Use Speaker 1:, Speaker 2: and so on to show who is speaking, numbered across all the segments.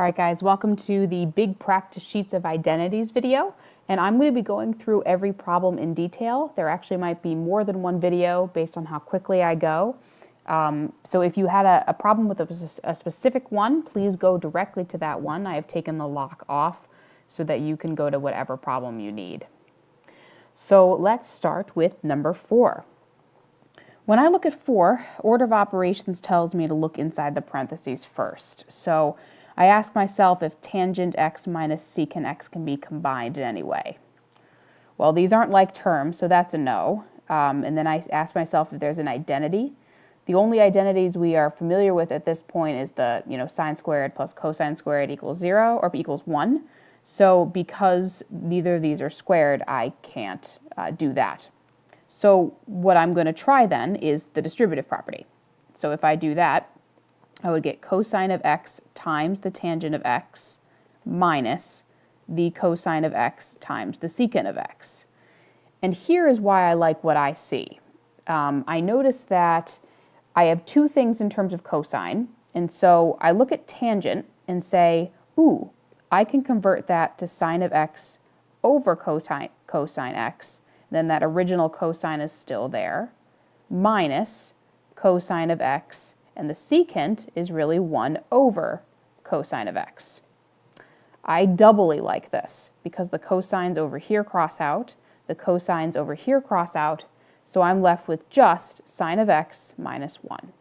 Speaker 1: All right, guys, welcome to the Big Practice Sheets of Identities video. And I'm going to be going through every problem in detail. There actually might be more than one video based on how quickly I go. So if you had a problem with a specific one, please go directly to that one. I have taken the lock off so that you can go to whatever problem you need. So let's start with number 4. When I look at 4, order of operations tells me to look inside the parentheses first. So I ask myself if tangent x minus secant x can be combined in any way. Well, these aren't like terms, so that's a no. And then I ask myself if there's an identity. The only identities we are familiar with at this point is the sine squared plus cosine squared equals 0 or equals 1. So because neither of these are squared, I can't do that. So what I'm going to try then is the distributive property. So if I do that, I would get cosine of x times the tangent of x minus the cosine of x times the secant of x. And here is why I like what I see. I notice that I have two things in terms of cosine, and so I look at tangent and say, ooh, I can convert that to sine of x over cosine x, then that original cosine is still there, minus cosine of x, and the secant is really 1 over cosine of x. I doubly like this because the cosines over here cross out, the cosines over here cross out, so I'm left with just sine of x minus 1.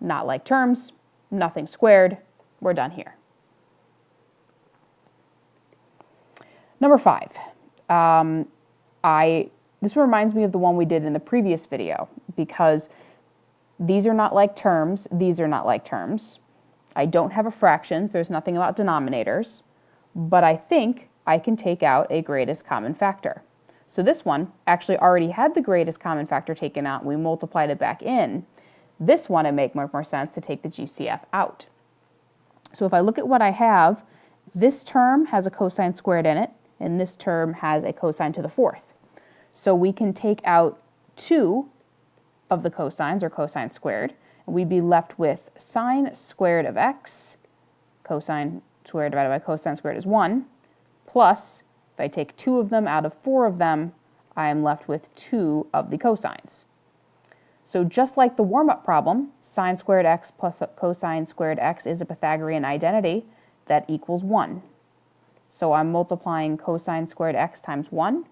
Speaker 1: Not like terms, nothing squared, we're done here. Number 5. This reminds me of the one we did in the previous video because these are not like terms, these are not like terms. I don't have a fractions, there's nothing about denominators, but I think I can take out a greatest common factor. So this one actually already had the greatest common factor taken out, and we multiplied it back in. This one, it makes more sense to take the GCF out. So if I look at what I have, this term has a cosine squared in it, and this term has a cosine to the 4th. So we can take out 2 of the cosines, or cosine squared, and we'd be left with sine squared of x, cosine squared divided by cosine squared is 1, plus, if I take 2 of them out of 4 of them, I am left with 2 of the cosines. So just like the warm-up problem, sine squared x plus cosine squared x is a Pythagorean identity that equals 1. So I'm multiplying cosine squared x times 1,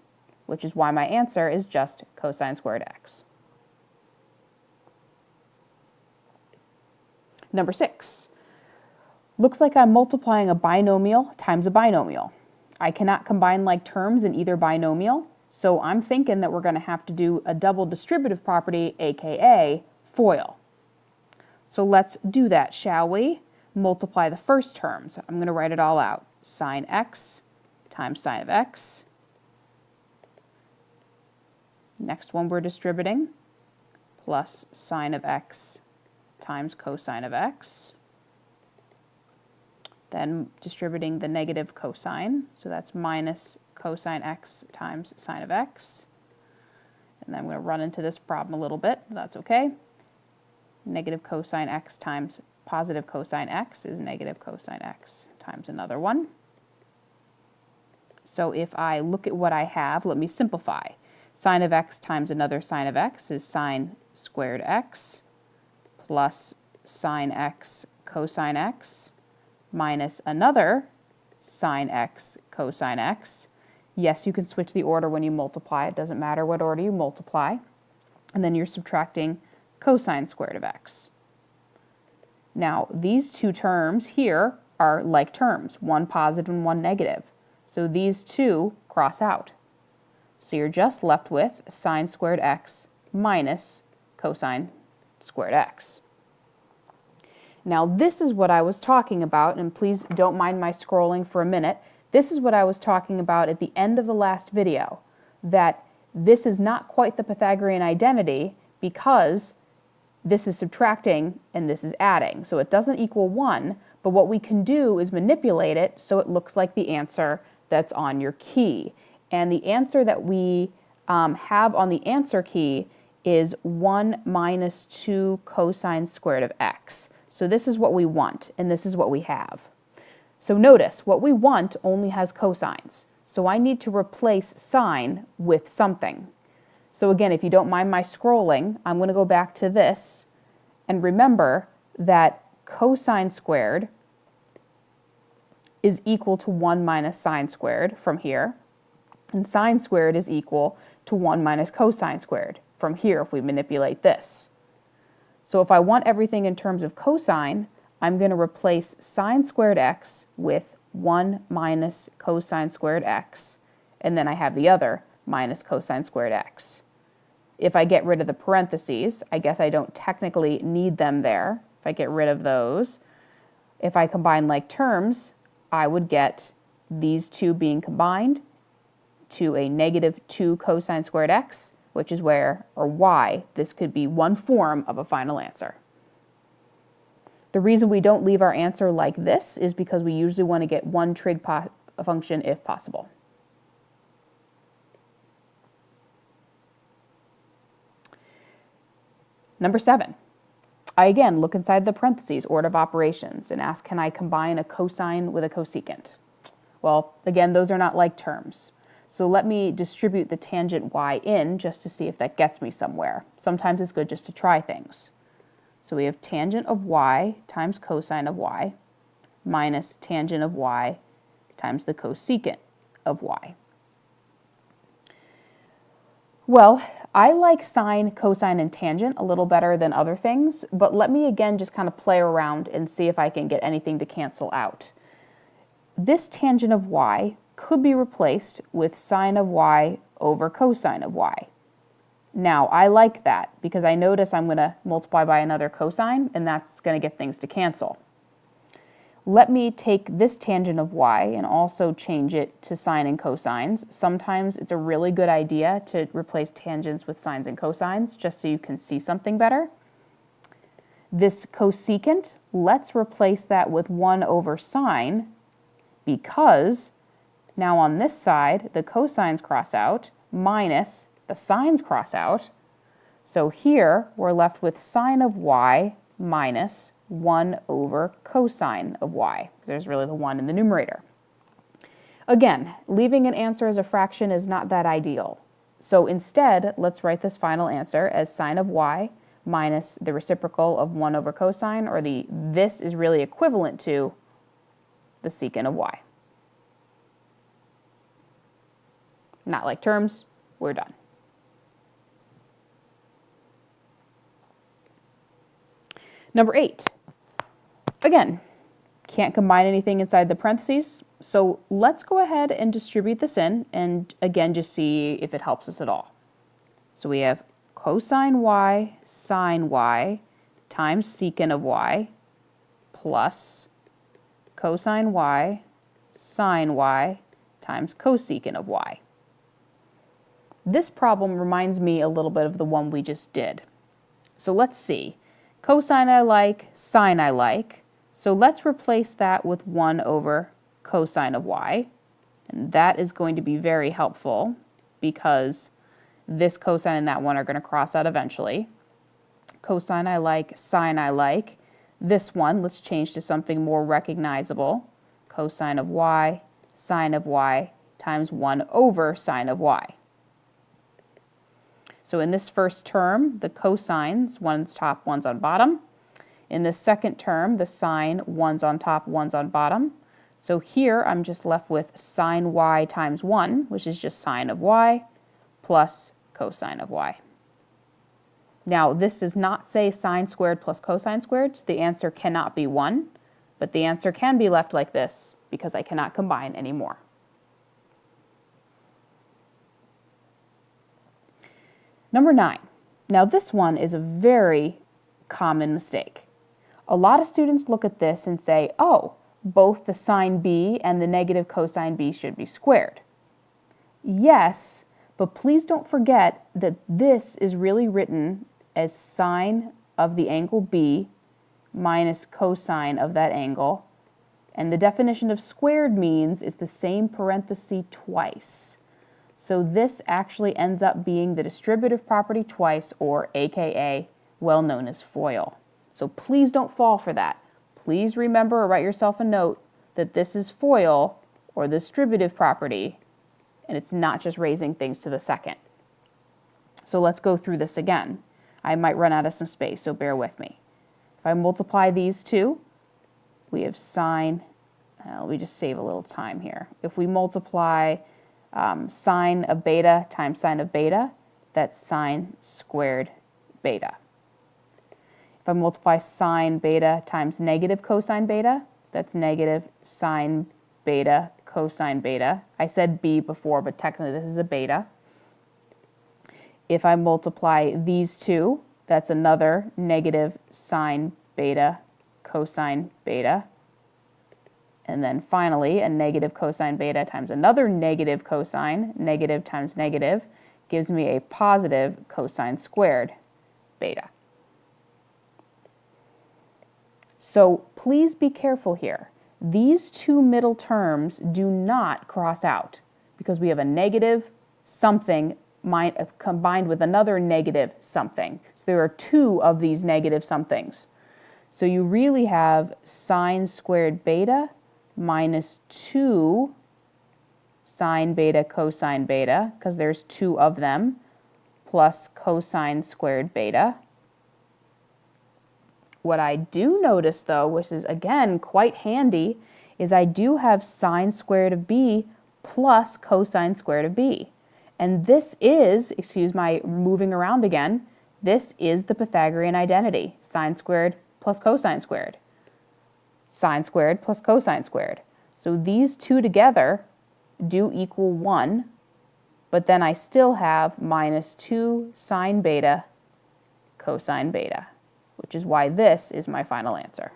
Speaker 1: which is why my answer is just cosine squared x. Number 6. Looks like I'm multiplying a binomial times a binomial. I cannot combine like terms in either binomial, so I'm thinking that we're going to have to do a double distributive property, aka FOIL. So let's do that, shall we? Multiply the first terms. I'm going to write it all out. Sine x times sine of x. Next one we're distributing, plus sine of x times cosine of x. Then distributing the negative cosine, so that's minus cosine x times sine of x. And then I'm going to run into this problem a little bit, but that's okay. Negative cosine x times positive cosine x is negative cosine x times another one. So if I look at what I have, let me simplify. Sine of x times another sine of x is sine squared x plus sine x cosine x minus another sine x cosine x. Yes, you can switch the order when you multiply. It doesn't matter what order you multiply. And then you're subtracting cosine squared of x. Now, these two terms here are like terms, one positive and one negative. So these two cross out. So you're just left with sine squared x minus cosine squared x. Now this is what I was talking about, and please don't mind my scrolling for a minute. This is what I was talking about at the end of the last video, that this is not quite the Pythagorean identity because this is subtracting and this is adding. So it doesn't equal 1, but what we can do is manipulate it so it looks like the answer that's on your key. And the answer that we have on the answer key is 1 minus 2 cosine squared of x. So this is what we want, and this is what we have. So notice, what we want only has cosines. So I need to replace sine with something. So again, if you don't mind my scrolling, I'm going to go back to this. And remember that cosine squared is equal to 1 minus sine squared from here. And sine squared is equal to 1 minus cosine squared from here if we manipulate this. So if I want everything in terms of cosine, I'm going to replace sine squared x with 1 minus cosine squared x, and then I have the other minus cosine squared x. If I get rid of the parentheses, I guess I don't technically need them there. If I get rid of those, if I combine like terms, I would get these two being combined to a negative 2 cosine squared x, which is where, or why, this could be one form of a final answer. The reason we don't leave our answer like this is because we usually want to get one trig function if possible. Number 7. I again look inside the parentheses, order of operations, and ask, can I combine a cosine with a cosecant? Well, again, those are not like terms. So let me distribute the tangent y in just to see if that gets me somewhere. Sometimes it's good just to try things. So we have tangent of y times cosine of y minus tangent of y times the cosecant of y. Well, I like sine, cosine, and tangent a little better than other things, but let me again just kind of play around and see if I can get anything to cancel out. This tangent of y could be replaced with sine of y over cosine of y. Now, I like that because I notice I'm going to multiply by another cosine, and that's going to get things to cancel. Let me take this tangent of y and also change it to sine and cosines. Sometimes it's a really good idea to replace tangents with sines and cosines just so you can see something better. This cosecant, let's replace that with 1 over sine, because now on this side, the cosines cross out, minus the sines cross out. So here, we're left with sine of y minus 1 over cosine of y. There's really the 1 in the numerator. Again, leaving an answer as a fraction is not that ideal. So instead, let's write this final answer as sine of y minus the reciprocal of 1 over cosine, or this is really equivalent to the secant of y. Not like terms, we're done. Number 8. Again, can't combine anything inside the parentheses, so let's go ahead and distribute this in and again just see if it helps us at all. So we have cosine y sine y times secant of y plus cosine y sine y times cosecant of y. This problem reminds me a little bit of the one we just did. So let's see. Cosine I like, sine I like. So let's replace that with 1 over cosine of y. And that is going to be very helpful because this cosine and that one are going to cross out eventually. Cosine I like, sine I like. This one, let's change to something more recognizable. Cosine of y, sine of y times 1 over sine of y. So in this first term, the cosines, one's top, one's on bottom. In the second term, the sine, one's on top, one's on bottom. So here I'm just left with sine y times 1, which is just sine of y, plus cosine of y. Now, this does not say sine squared plus cosine squared, so the answer cannot be 1, but the answer can be left like this because I cannot combine anymore. Number 9. Now this one is a very common mistake. A lot of students look at this and say, oh, both the sine b and the negative cosine b should be squared. Yes, but please don't forget that this is really written as sine of the angle b minus cosine of that angle. And the definition of squared means it's the same parenthesis twice. So this actually ends up being the distributive property twice, or AKA, well known as FOIL. So please don't fall for that. Please remember or write yourself a note that this is FOIL or the distributive property, and it's not just raising things to the second. So let's go through this again. I might run out of some space, so bear with me. If I multiply these two, we have sine, let me just save a little time here. If we multiply sine of beta times sine of beta, that's sine squared beta. If I multiply sine beta times negative cosine beta, that's negative sine beta cosine beta. I said b before, but technically this is a beta. If I multiply these two, that's another negative sine beta cosine beta. And then finally, a negative cosine beta times another negative cosine, negative times negative, gives me a positive cosine squared beta. So please be careful here. These two middle terms do not cross out because we have a negative something combined with another negative something. So there are two of these negative somethings. So you really have sine squared beta minus 2 sine beta cosine beta, because there's two of them, plus cosine squared beta. What I do notice, though, which is again quite handy, is I do have sine squared of b plus cosine squared of b. And this is, excuse my moving around again, this is the Pythagorean identity, sine squared plus cosine squared. Sine squared plus cosine squared. So these two together do equal 1, but then I still have minus 2 sine beta cosine beta, which is why this is my final answer.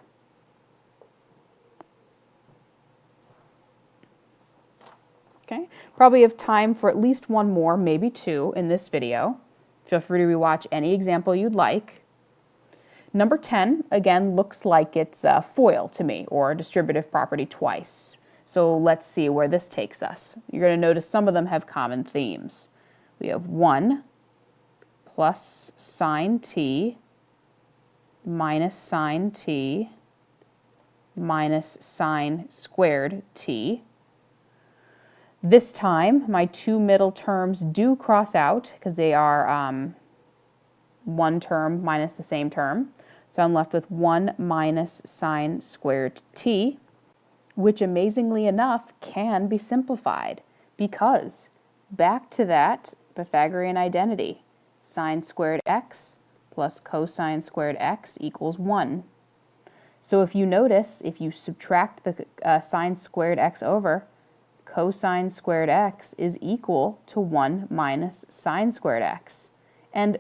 Speaker 1: Okay, probably have time for at least one more, maybe two in this video. Feel free to rewatch any example you'd like. Number 10, again, looks like it's a FOIL to me, or a distributive property twice. So let's see where this takes us. You're going to notice some of them have common themes. We have 1 plus sine t minus sine t minus sine squared t. This time, my two middle terms do cross out because they are one term minus the same term. So I'm left with 1 minus sine squared t, which amazingly enough can be simplified because back to that Pythagorean identity, sine squared x plus cosine squared x equals 1. So if you notice, if you subtract the sine squared x over, cosine squared x is equal to 1 minus sine squared x. And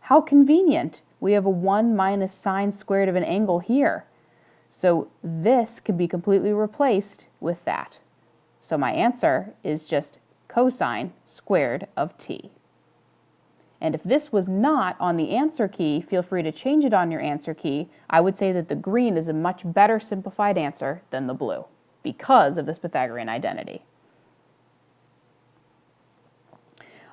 Speaker 1: how convenient! We have a 1 minus sine squared of an angle here. So this could be completely replaced with that. So my answer is just cosine squared of t. And if this was not on the answer key, feel free to change it on your answer key. I would say that the green is a much better simplified answer than the blue because of this Pythagorean identity.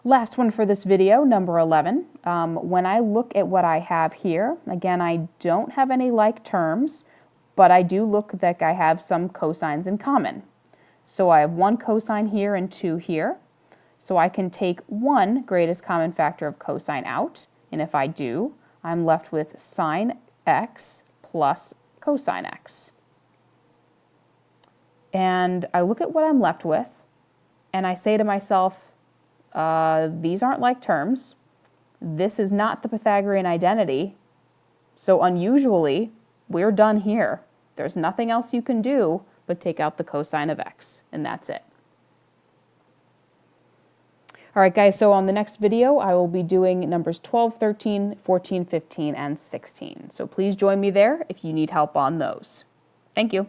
Speaker 1: Last one for this video, number 11. When I look at what I have here, again, I don't have any like terms, but I do look like I have some cosines in common. So I have 1 cosine here and 2 here. So I can take 1 greatest common factor of cosine out, and if I do, I'm left with sine x plus cosine x. And I look at what I'm left with, and I say to myself, these aren't like terms. This is not the Pythagorean identity. So unusually, we're done here. There's nothing else you can do but take out the cosine of x, and that's it. All right, guys, so on the next video, I will be doing numbers 12, 13, 14, 15, and 16. So please join me there if you need help on those. Thank you.